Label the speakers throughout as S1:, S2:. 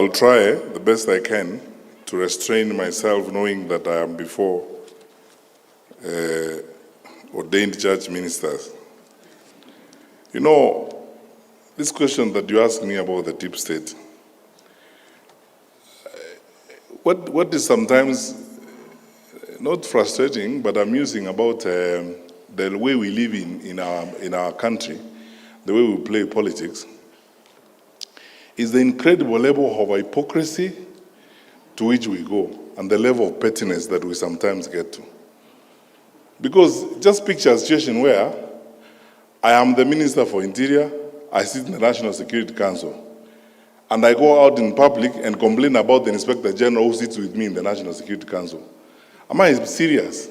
S1: I'll try the best I can to restrain myself, knowing that I am before ordained church ministers. You know, this question that you asked me about the deep state, what is sometimes not frustrating but amusing about the way we live in our country, the way we play politics, is the incredible level of hypocrisy to which we go and the level of pettiness that we sometimes get to. Because just picture a situation where I am the Minister for Interior, I sit in the National Security Council, and I go out in public and complain about the Inspector General who sits with me in the National Security Council. Am I serious?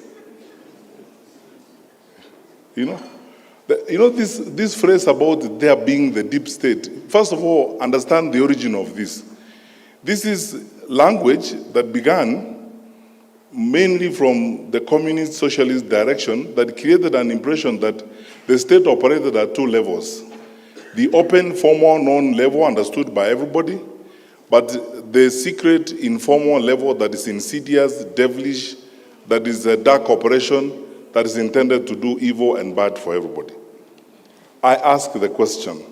S1: You know? This phrase about there being the deep state, first of all, understand the origin of this. This is language that began mainly from the communist socialist direction that created an impression that the state operated at two levels. The open, formal, known level understood by everybody, but the secret, informal level that is insidious, devilish, that is a dark operation that is intended to do evil and bad for everybody. I ask the question,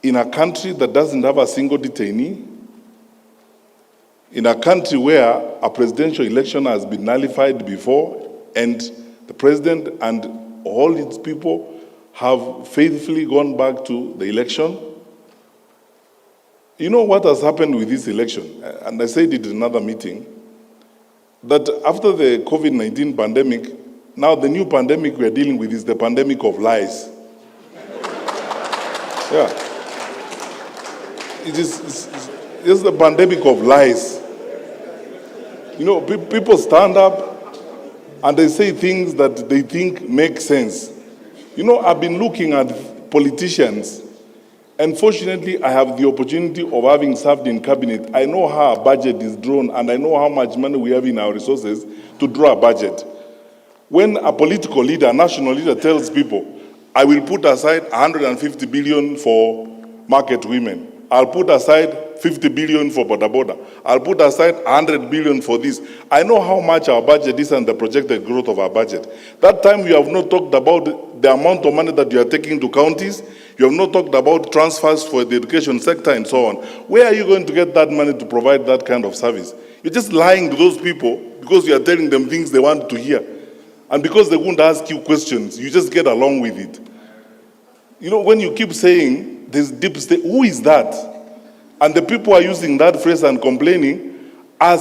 S1: in a country that doesn't have a single detainee, in a country where a presidential election has been nullified before and the president and all its people have faithfully gone back to the election, you know what has happened with this election? And I said it in another meeting, that after the COVID-19 pandemic, now the new pandemic we are dealing with is the pandemic of lies. Yeah. It's the pandemic of lies. You know, people stand up and they say things that they think make sense. You know, I've been looking at politicians, and fortunately I have the opportunity of having served in cabinet. I know how a budget is drawn, and I know how much money we have in our resources to draw a budget. When a political leader, a national leader tells people, I will put aside 150 billion for market women. I'll put aside 50 billion for boda boda. I'll put aside 100 billion for this. I know how much our budget is and the projected growth of our budget. That time you have not talked about the amount of money that you are taking to counties. You have not talked about transfers for the education sector and so on. Where are you going to get that money to provide that kind of service? You're just lying to those people because you are telling them things they want to hear. And because they won't ask you questions, you just get along with it. You know, when you keep saying this deep state, who is that? And the people who are using that phrase and complaining are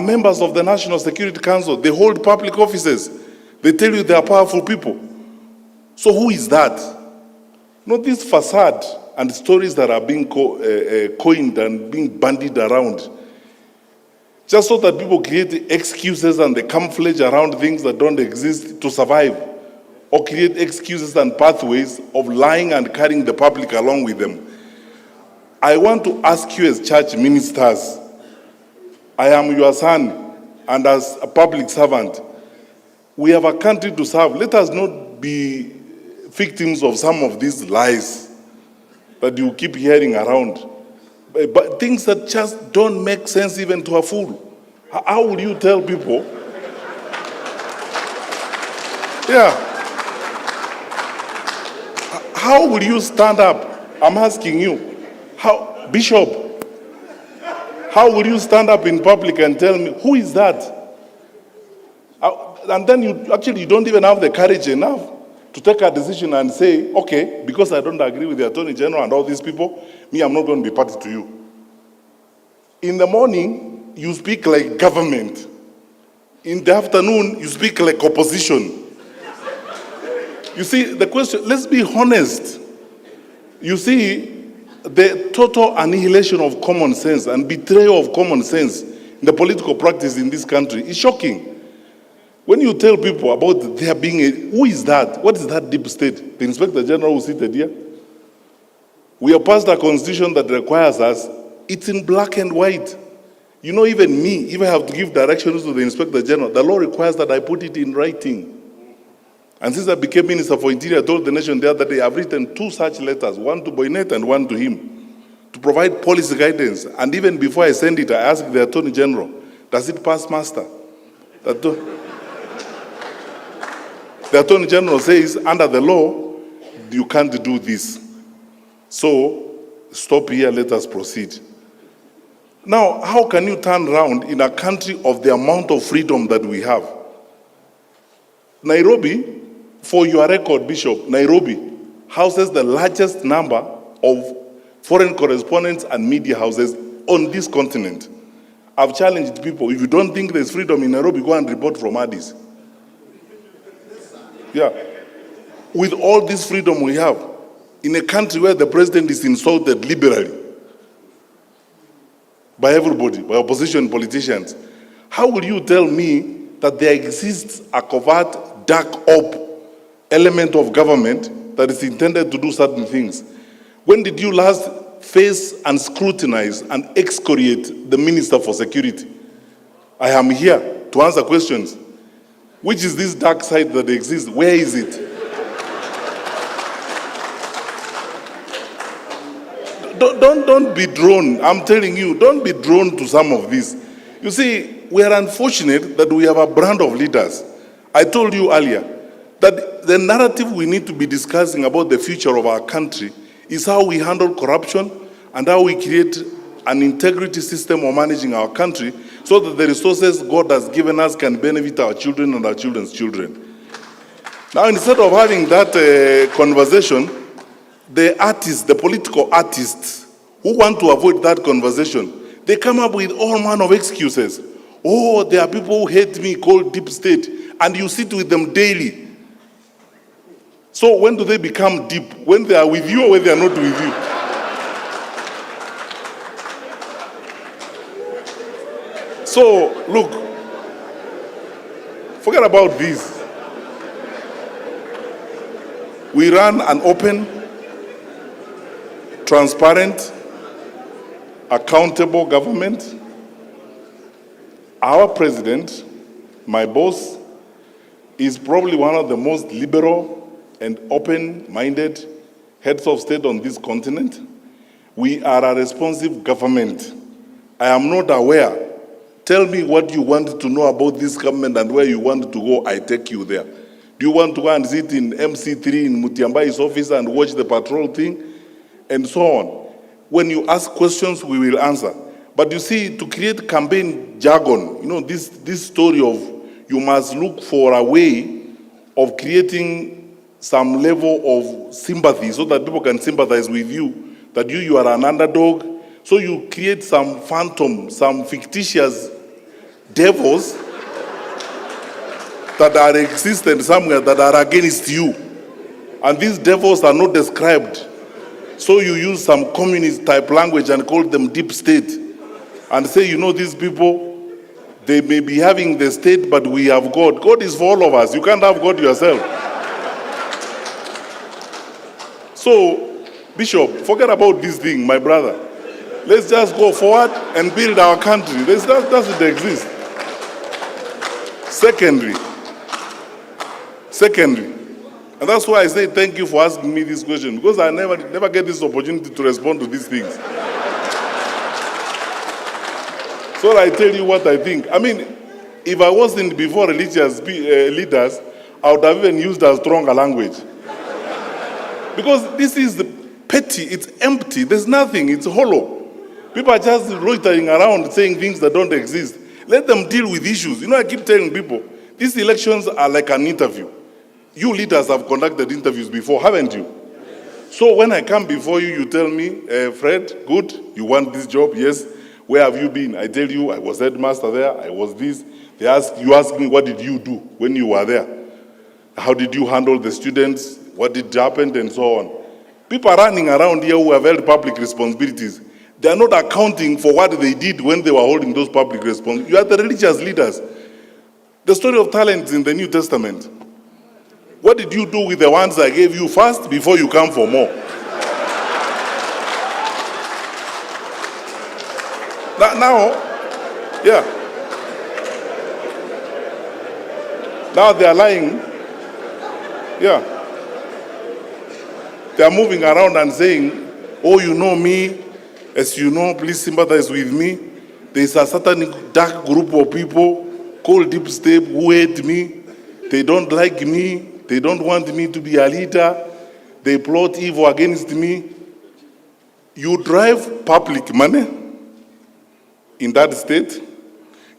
S1: members of the National Security Council. They hold public offices. They tell you they are powerful people. So who is that? You know, this facade and stories that are being coined and being bandied around, just so that people create excuses and they camouflage around things that don't exist to survive, or create excuses and pathways of lying and carrying the public along with them. I want to ask you as church ministers, I am your son, and as a public servant, we have a country to serve. Let us not be victims of some of these lies that you keep hearing around. But things that just don't make sense even to a fool. How would you tell people? Yeah. How would you stand up? I'm asking you. How, Bishop, how would you stand up in public and tell me, who is that? And then you don't even have the courage enough to take a decision and say, okay, because I don't agree with the Attorney General and all these people, me, I'm not going to be party to you. In the morning, you speak like government. In the afternoon, you speak like opposition. You see, the question, let's be honest. You see, the total annihilation of common sense and betrayal of common sense in the political practice in this country is shocking. When you tell people about there being who is that? What is that deep state? The Inspector General who seated here? We have passed a constitution that requires us, it's in black and white. You know, even me, if I have to give directions to the Inspector General, the law requires that I put it in writing. And since I became Minister for Interior, I told the nation the other day, I've written 2 such letters, one to Boynet and one to him, to provide policy guidance. And even before I send it, I ask the Attorney General, does it pass muster? The Attorney General says, under the law, you can't do this. So, stop here, let us proceed. Now, how can you turn around in a country of the amount of freedom that we have? Nairobi, for your record, Bishop, Nairobi houses the largest number of foreign correspondents and media houses on this continent. I've challenged people, if you don't think there's freedom in Nairobi, go and report from Addis. Yeah. With all this freedom we have, in a country where the president is insulted liberally by everybody, by opposition politicians, how will you tell me that there exists a covert, dark op element of government that is intended to do certain things? When did you last face and scrutinize and excoriate the Minister for Security? I am here to answer questions. Which is this dark side that exists? Where is it? Don't be drawn. I'm telling you, don't be drawn to some of this. You see, we are unfortunate that we have a brand of leaders. I told you earlier that the narrative we need to be discussing about the future of our country is how we handle corruption and how we create an integrity system of managing our country so that the resources God has given us can benefit our children and our children's children. Now, instead of having that conversation, the artists, the political artists who want to avoid that conversation, they come up with all manner of excuses. Oh, there are people who hate me called deep state, and you sit with them daily. So when do they become deep? When they are with you or when they are not with you? So, look, forget about this. We run an open, transparent, accountable government. Our president, my boss, is probably one of the most liberal and open-minded heads of state on this continent. We are a responsive government. I am not aware. Tell me what you want to know about this government and where you want to go, I take you there. Do you want to go and sit in MC3 in Matiang'I's office and watch the patrol thing? And so on. When you ask questions, we will answer. But you see, to create campaign jargon, this story of you must look for a way of creating some level of sympathy so that people can sympathize with you, that you are an underdog. So you create some phantom, some fictitious devils that are existent somewhere that are against you. And these devils are not described. So you use some communist type language and call them deep state. And say, these people, they may be having the state, but we have God. God is for all of us. You can't have God yourself. So, Bishop, forget about this thing, my brother. Let's just go forward and build our country. That doesn't exist. Secondly, and that's why I say thank you for asking me this question, because I never get this opportunity to respond to these things. So I tell you what I think. I mean, if I wasn't before religious leaders, I would have even used a stronger language. Because this is petty, it's empty, there's nothing, it's hollow. People are just loitering around saying things that don't exist. Let them deal with issues. I keep telling people, these elections are like an interview. You leaders have conducted interviews before, haven't you? So when I come before you, you tell me, Fred, good, you want this job? Yes. Where have you been? I tell you, I was headmaster there, I was this. You ask me, what did you do when you were there? How did you handle the students? What did happen? And so on. People are running around here who have held public responsibilities. They are not accounting for what they did when they were holding those public responsibilities. You are the religious leaders. The story of talents in the New Testament. What did you do with the ones I gave you first before you come for more? Now, yeah. Now they are lying. Yeah. They are moving around and saying, oh, you know me, As you know, please sympathize with me. There is a certain dark group of people called Deep State who hate me. They don't like me. They don't want me to be a leader. They plot evil against me. You drive public money in that state.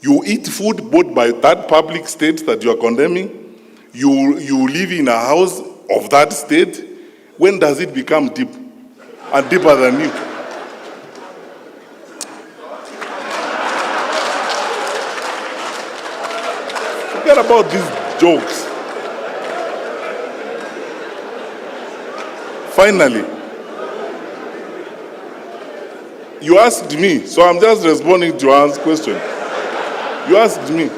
S1: You eat food bought by that public state that you are condemning. You live in a house of that state. When does it become deep and deeper than you? Forget about these jokes. Finally, you asked me, so I'm just responding to your question. You asked me,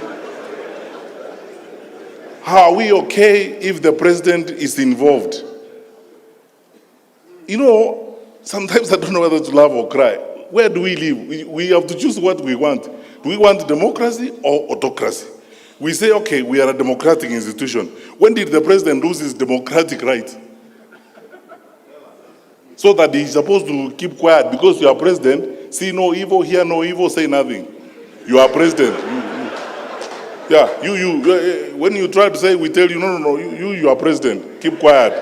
S1: how are we okay if the president is involved? You know, sometimes I don't know whether to laugh or cry. Where do we live? We have to choose what we want. Do we want democracy or autocracy? We say, okay, we are a democratic institution. When did the president lose his democratic right? So that he's supposed to keep quiet because you are president, see no evil, hear no evil, say nothing. You are president. When you try to say, we tell you, no, you are president, keep quiet.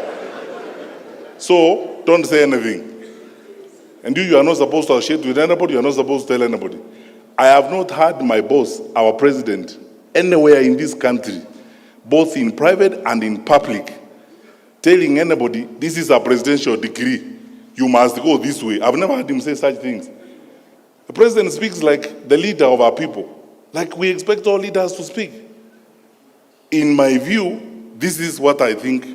S1: So, don't say anything. And you are not supposed to associate with anybody, you are not supposed to tell anybody. I have not heard my boss, our president, anywhere in this country, both in private and in public, telling anybody, this is a presidential decree, you must go this way. I've never heard him say such things. The president speaks like the leader of our people, like we expect all leaders to speak. In my view, this is what I think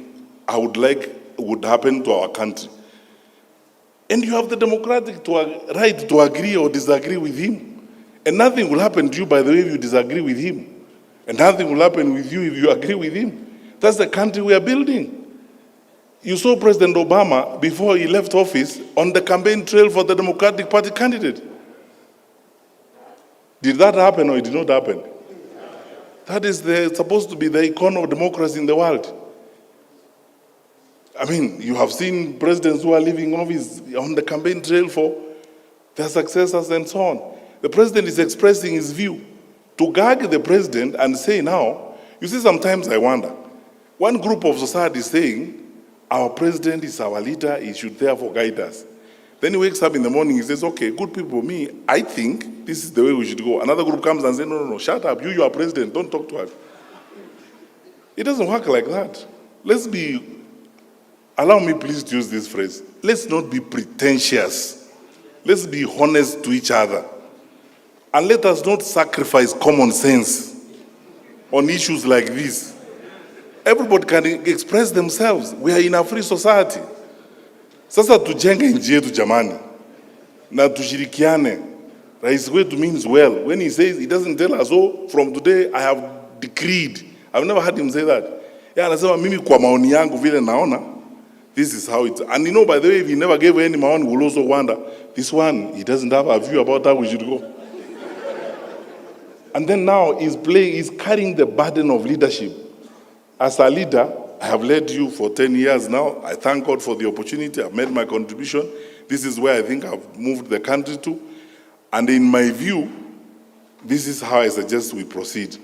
S1: I would like would happen to our country. And you have the democratic right to agree or disagree with him. And nothing will happen to you by the way you disagree with him. And nothing will happen with you if you agree with him. That's the country we are building. You saw President Obama, before he left office, on the campaign trail for the Democratic Party candidate. Did that happen or it did not happen? That is supposed to be the icon of democracy in the world. I mean, you have seen presidents who are leaving office on the campaign trail for their successors and so on. The president is expressing his view. To gag the president and say now, you see, sometimes I wonder, one group of society is saying, our president is our leader, he should therefore guide us. Then he wakes up in the morning, he says, okay, good people, me, I think this is the way we should go. Another group comes and says, no, shut up, you are president, don't talk to us. It doesn't work like that. Allow me please to use this phrase, let's not be pretentious. Let's be honest to each other. And let us not sacrifice common sense on issues like this. Everybody can express themselves. We are in a free society. Sasa tujenge nchi yetu jamani. Na tushirikiane. Rais wetu means well. When he says, he doesn't tell us, oh, from today I have decreed. I've never heard him say that. Yeah, anasema mimi kwa maoni yangu vile naona, this is how it's. And you know, by the way, if he never gave any maoni, we'll also wonder, this one, he doesn't have a view about how we should go. And then now he's carrying the burden of leadership. As a leader, I have led you for 10 years now. I thank God for the opportunity. I've made my contribution. This is where I think I've moved the country to. And in my view, this is how I suggest we proceed.